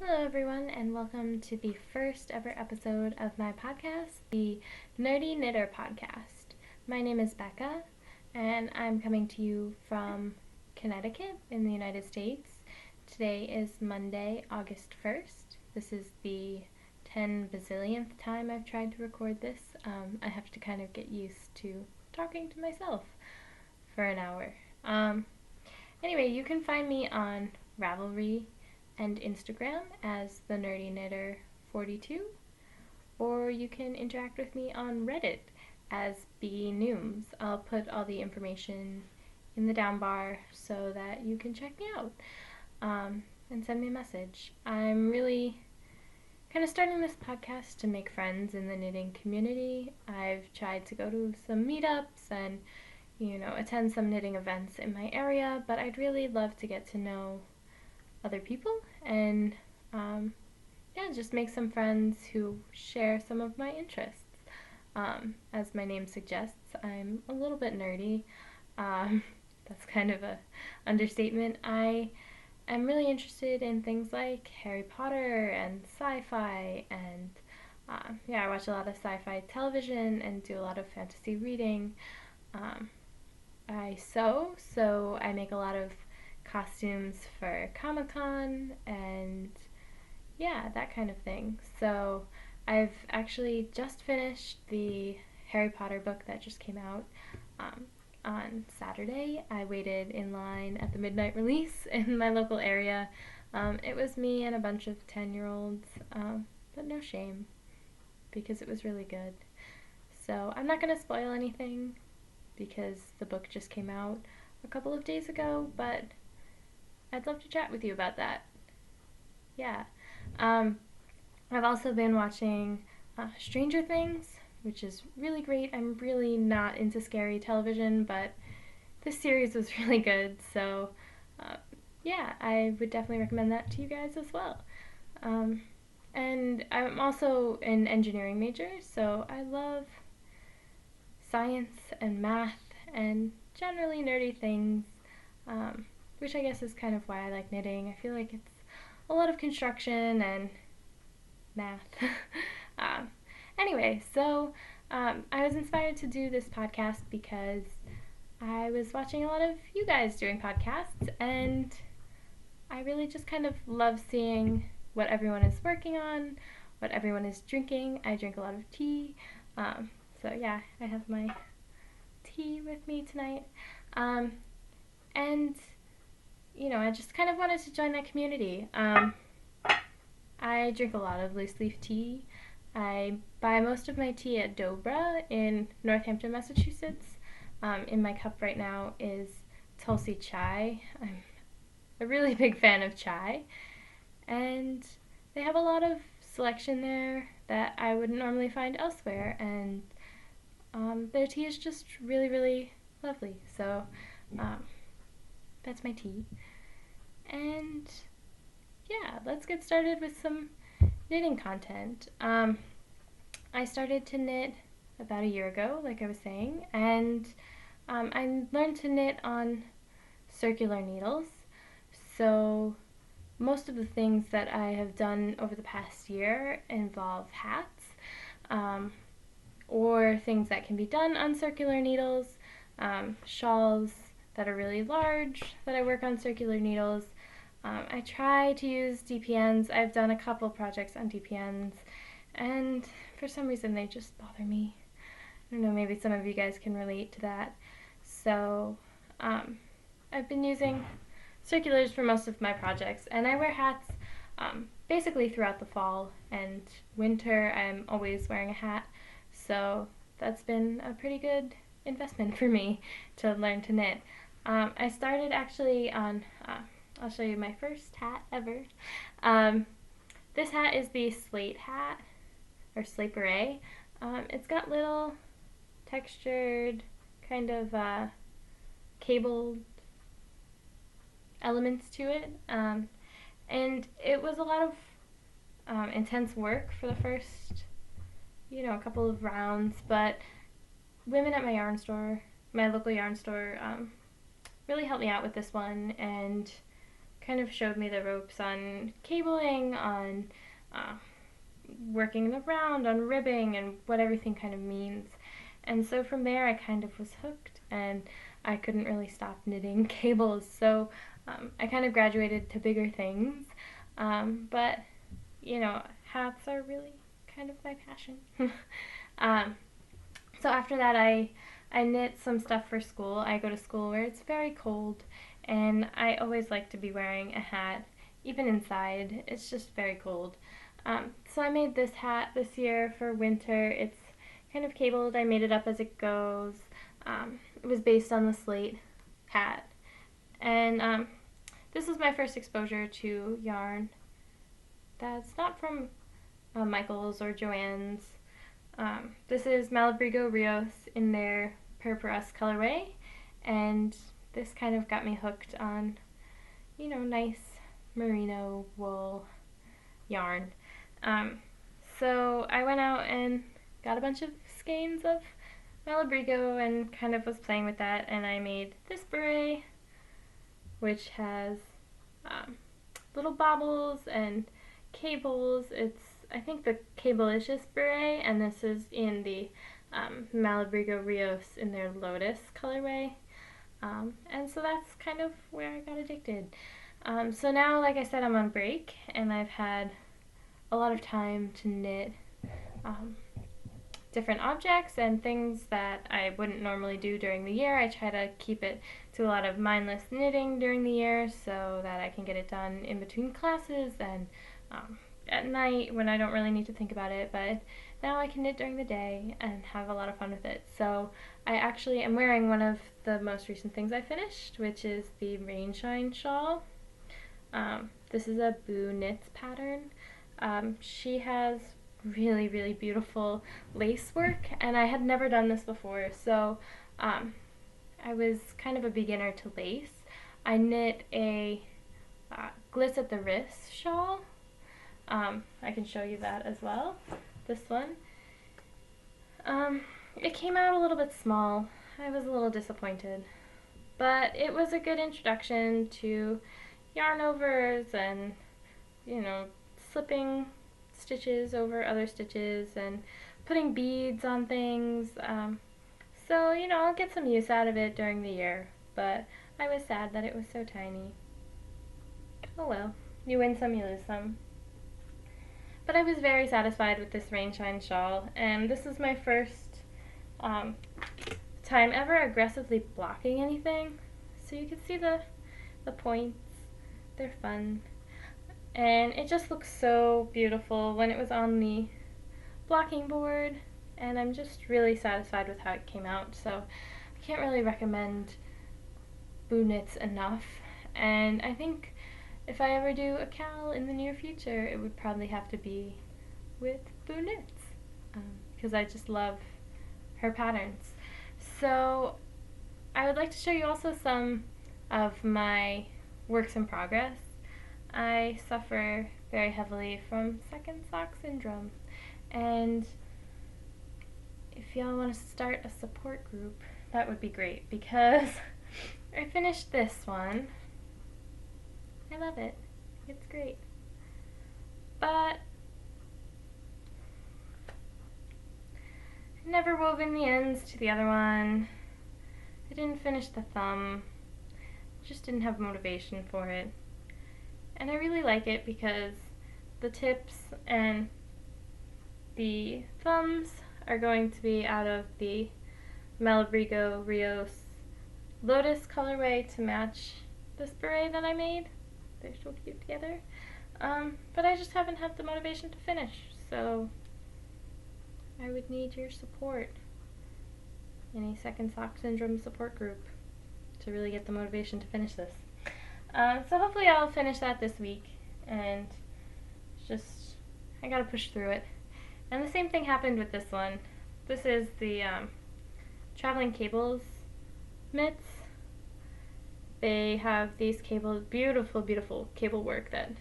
Hello everyone and welcome to the first ever episode of my podcast, the Nerdy Knitter Podcast. My name is Becca and I'm coming to you from Connecticut in the United States. Today is Monday, August 1st. This is the 10 bazillionth time I've tried to record this. I have to kind of get used to talking to myself for an hour. Anyway, you can find me on Ravelry and Instagram as the Nerdy Knitter 42, or you can interact with me on Reddit as bnewms. I'll put all the information in the down bar so that you can check me out and send me a message. I'm really kind of starting this podcast to make friends in the knitting community. I've tried to go to some meetups and attend some knitting events in my area, but I'd really love to get to know other people and just make some friends who share some of my interests. As my name suggests, I'm a little bit nerdy. That's kind of a understatement. I am really interested in things like Harry Potter and sci-fi, and I watch a lot of sci-fi television and do a lot of fantasy reading. I sew, so I make a lot of costumes for Comic-Con and that kind of thing. So I've actually just finished the Harry Potter book that just came out on Saturday. I waited in line at the midnight release in my local area. It was me and a bunch of 10-year-olds, but no shame because it was really good. So I'm not going to spoil anything because the book just came out a couple of days ago, but I'd love to chat with you about that. I've also been watching Stranger Things, which is really great. I'm really not into scary television, but this series was really good, so I would definitely recommend that to you guys as well. And I'm also an engineering major, so I love science and math and generally nerdy things, which I guess is kind of why I like knitting. I feel like it's a lot of construction and math. Anyway, so I was inspired to do this podcast because I was watching a lot of you guys doing podcasts, and I really just kind of love seeing what everyone is working on, what everyone is drinking. I drink a lot of tea, so I have my tea with me tonight. And I just kind of wanted to join that community. I drink a lot of loose leaf tea. I buy most of my tea at Dobra in Northampton, Massachusetts. In my cup right now is Tulsi chai. I'm a really big fan of chai, and they have a lot of selection there that I wouldn't normally find elsewhere, and their tea is just really, really lovely. So that's my tea. And let's get started with some knitting content. I started to knit about a year ago, like I was saying, and I learned to knit on circular needles. So most of the things that I have done over the past year involve hats, or things that can be done on circular needles, shawls that are really large that I work on circular needles. I try to use DPNs. I've done a couple projects on DPNs, and for some reason they just bother me. I don't know, maybe some of you guys can relate to that. So I've been using circulars for most of my projects, and I wear hats basically throughout the fall and winter. I'm always wearing a hat, so that's been a pretty good investment for me to learn to knit. I started actually on, I'll show you my first hat ever. This hat is the slate hat, or slate beret. It's got little textured kind of cabled elements to it, and it was a lot of intense work for the first a couple of rounds, but women at my yarn store, my local yarn store, really helped me out with this one and kind of showed me the ropes on cabling, on working the round, on ribbing, and what everything kind of means. And so from there I kind of was hooked, and I couldn't really stop knitting cables. So I kind of graduated to bigger things, but you know, hats are really kind of my passion. So after that I knit some stuff for school. I go to school where it's very cold, and I always like to be wearing a hat, even inside. It's just very cold. So I made this hat this year for winter. It's kind of cabled. I made it up as it goes. It was based on the slate hat. And this was my first exposure to yarn that's not from Michael's or Joann's. This is Malabrigo Rios in their Purpuras colorway, and this kind of got me hooked on, you know, nice merino wool yarn. So I went out and got a bunch of skeins of Malabrigo and kind of was playing with that, and I made this beret, which has little baubles and cables. It's, I think, the Cablelicious beret, and this is in the Malabrigo Rios in their Lotus colorway. And so that's kind of where I got addicted. So now, like I said, I'm on break, and I've had a lot of time to knit different objects and things that I wouldn't normally do during the year. I try to keep it to a lot of mindless knitting during the year so that I can get it done in between classes and at night when I don't really need to think about it, but now I can knit during the day and have a lot of fun with it. So I actually am wearing one of the most recent things I finished, which is the Rainshine shawl. This is a Boo Knits pattern. She has really, really beautiful lace work, and I had never done this before, so I was kind of a beginner to lace. I knit a glitz at the wrist shawl. I can show you that as well, this one. It came out a little bit small. I was a little disappointed, but it was a good introduction to yarn overs and, you know, slipping stitches over other stitches and putting beads on things. So, you know, I'll get some use out of it during the year, but I was sad that it was so tiny. Oh well, you win some, you lose some. But I was very satisfied with this Rainshine shawl, and this is my first time ever aggressively blocking anything. So you can see the points. They're fun. And it just looks so beautiful when it was on the blocking board, and I'm just really satisfied with how it came out. So I can't really recommend Boo Knits enough, and I think if I ever do a cal in the near future, it would probably have to be with Boo Knits, because I just love her patterns. So I would like to show you also some of my works in progress. I suffer very heavily from second sock syndrome, and if y'all want to start a support group, that would be great, because I finished this one. I love it. It's great. But I never wove in the ends to the other one. I didn't finish the thumb. Just didn't have motivation for it. And I really like it because the tips and the thumbs are going to be out of the Malabrigo Rios Lotus colorway to match this beret that I made. They're so cute together. But I just haven't had the motivation to finish, so I would need your support in a second sock syndrome support group to really get the motivation to finish this. So hopefully I'll finish that this week, and just, I gotta push through it. And the same thing happened with this one. This is the Traveling Cables mitts. They have these cables, beautiful, beautiful cable work that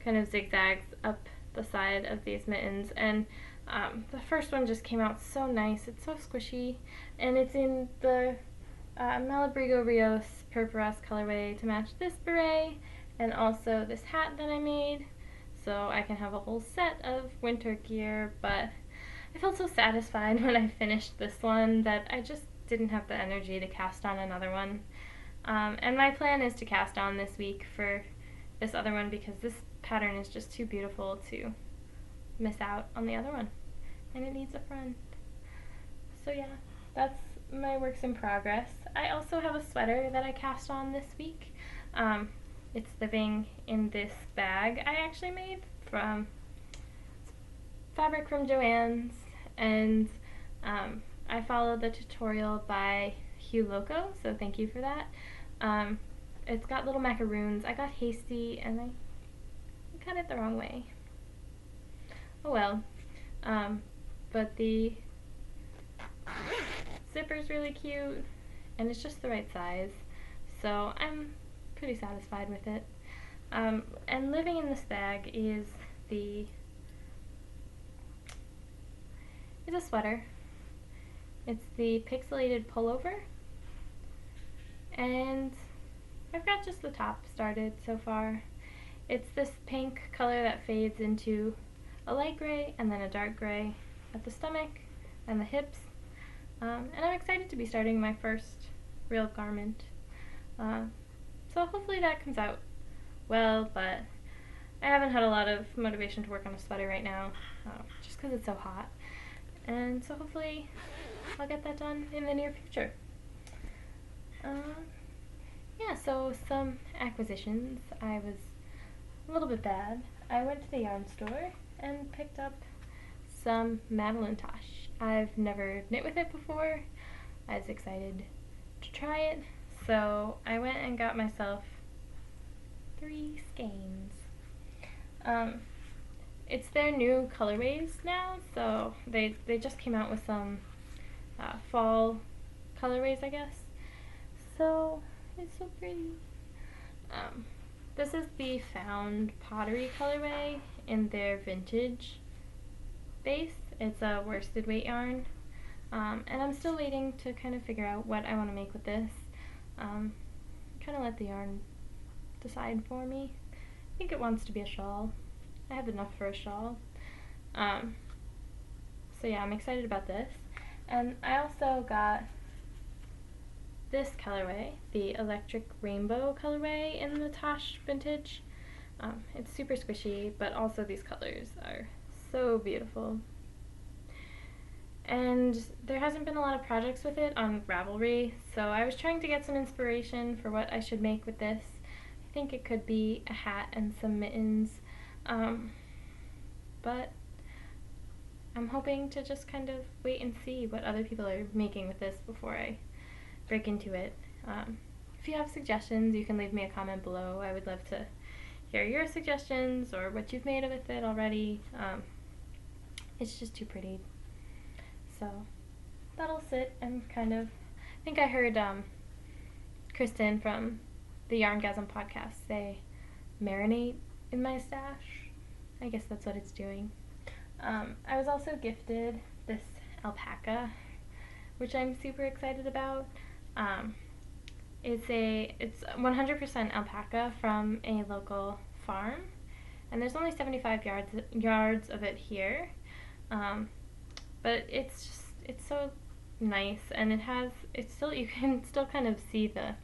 kind of zigzags up the side of these mittens, and the first one just came out so nice. It's so squishy, and it's in the Malabrigo Rios Purpuras colorway to match this beret, and also this hat that I made, so I can have a whole set of winter gear. But I felt so satisfied when I finished this one that I just didn't have the energy to cast on another one. And my plan is to cast on this week for this other one because this pattern is just too beautiful to miss out on the other one, and it needs a friend. So yeah, that's my works in progress. I also have a sweater that I cast on this week. It's living in this bag I actually made from fabric from Joann's, and I followed the tutorial by Hugh Loco, so thank you for that. It's got little macaroons. I got hasty and I cut it the wrong way. Oh well. But the zipper's really cute and it's just the right size, so I'm pretty satisfied with it. And living in this bag is it's a sweater. It's the pixelated pullover, and I've got just the top started so far. It's this pink color that fades into a light gray and then a dark gray at the stomach and the hips. And I'm excited to be starting my first real garment. So hopefully that comes out well, but I haven't had a lot of motivation to work on a sweater right now, just because it's so hot. And so hopefully I'll get that done in the near future. Yeah, so some acquisitions. I was a little bit bad. I went to the yarn store and picked up some Madelinetosh. I've never knit with it before. I was excited to try it, so I went and got myself 3 skeins. It's their new colorways now, so they just came out with some fall colorways, I guess. So it's so pretty. This is the Found Pottery colorway in their vintage base. It's a worsted weight yarn, and I'm still waiting to kind of figure out what I want to make with this. Kind of let the yarn decide for me. I think it wants to be a shawl. I have enough for a shawl. So yeah, I'm excited about this. And I also got this colorway, the Electric Rainbow colorway in the Tosh vintage. It's super squishy, but also these colors are so beautiful. And there hasn't been a lot of projects with it on Ravelry, so I was trying to get some inspiration for what I should make with this. I think it could be a hat and some mittens, but I'm hoping to just kind of wait and see what other people are making with this before I break into it. If you have suggestions, you can leave me a comment below. I would love to hear your suggestions or what you've made with it already. It's just too pretty. So that'll sit and kind of, I think I heard Kristen from the Yarngasm podcast say marinate in my stash. I guess that's what it's doing. I was also gifted this alpaca, which I'm super excited about. It's 100% alpaca from a local farm, and there's only 75 yards of it here. But it's so nice, and you can still kind of see the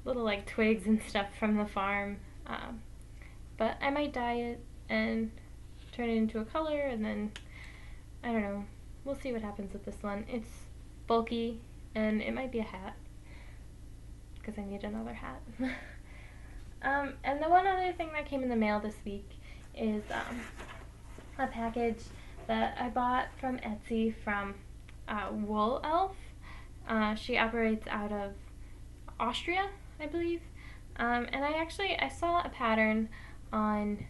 little like twigs and stuff from the farm. But I might dye it and turn it into a color, and then I don't know. We'll see what happens with this one. It's bulky, and it might be a hat because I need another hat. And the one other thing that came in the mail this week is a package that I bought from Etsy from Wool Elf. She operates out of Austria, I believe. And I saw a pattern on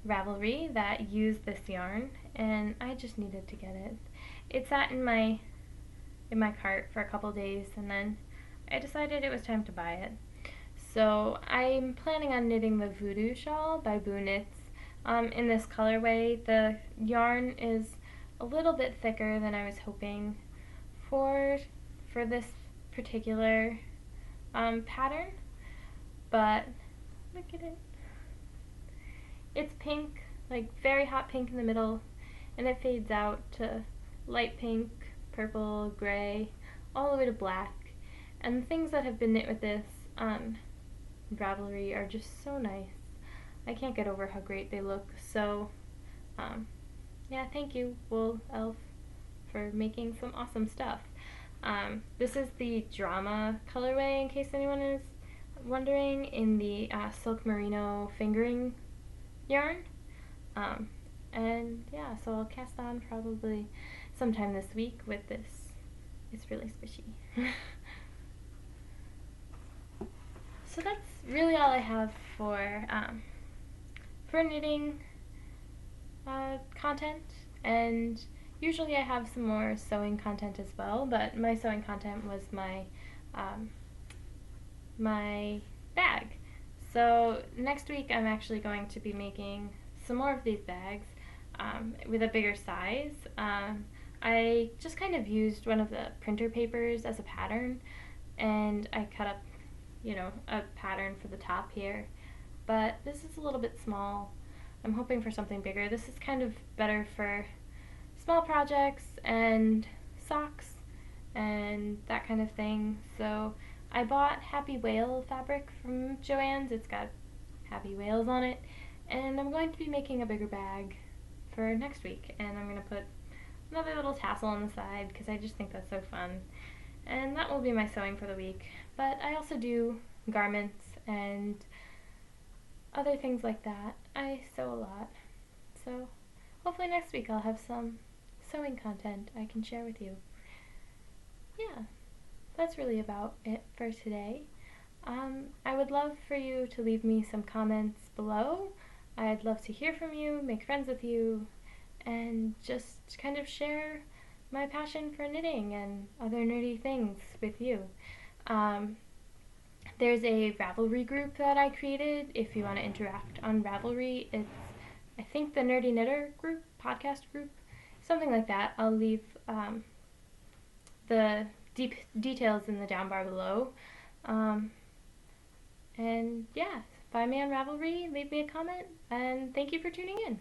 Ravelry that used this yarn, and I just needed to get it. It sat in my cart for a couple days, and then I decided it was time to buy it. So I'm planning on knitting the Voodoo Shawl by Boo Knits in this colorway. The yarn is a little bit thicker than I was hoping for this particular pattern, but Look at it. It's pink, like very hot pink in the middle, and it fades out to light pink, purple, gray, all the way to black. And the things that have been knit with this on Ravelry are just so nice. I can't get over how great they look. So, yeah, thank you, Wool Elf, for making some awesome stuff. This is the Drama colorway, in case anyone is wondering, in the Silk Merino fingering yarn. And yeah, so I'll cast on probably sometime this week with this. It's really squishy. So that's really all I have for knitting content, and usually I have some more sewing content as well, but my sewing content was my my bag. So next week I'm actually going to be making some more of these bags with a bigger size. I just kind of used one of the printer papers as a pattern, and I cut up, you know, a pattern for the top here, but this is a little bit small. I'm hoping for something bigger. This is kind of better for small projects and socks and that kind of thing. So I bought Happy Whale fabric from Joann's. It's got happy whales on it, and I'm going to be making a bigger bag for next week, and I'm going to put another little tassel on the side because I just think that's so fun. And that will be my sewing for the week. But I also do garments and other things like that. I sew a lot. So hopefully next week I'll have some sewing content I can share with you. Yeah, that's really about it for today. I would love for you to leave me some comments below. I'd love to hear from you, make friends with you, and just kind of share my passion for knitting and other nerdy things with you. There's a Ravelry group that I created if you want to interact on Ravelry. It's, I think, the Nerdy Knitter group, podcast group, something like that. I'll leave the details in the down bar below. And yeah, find me on Ravelry, leave me a comment, and thank you for tuning in.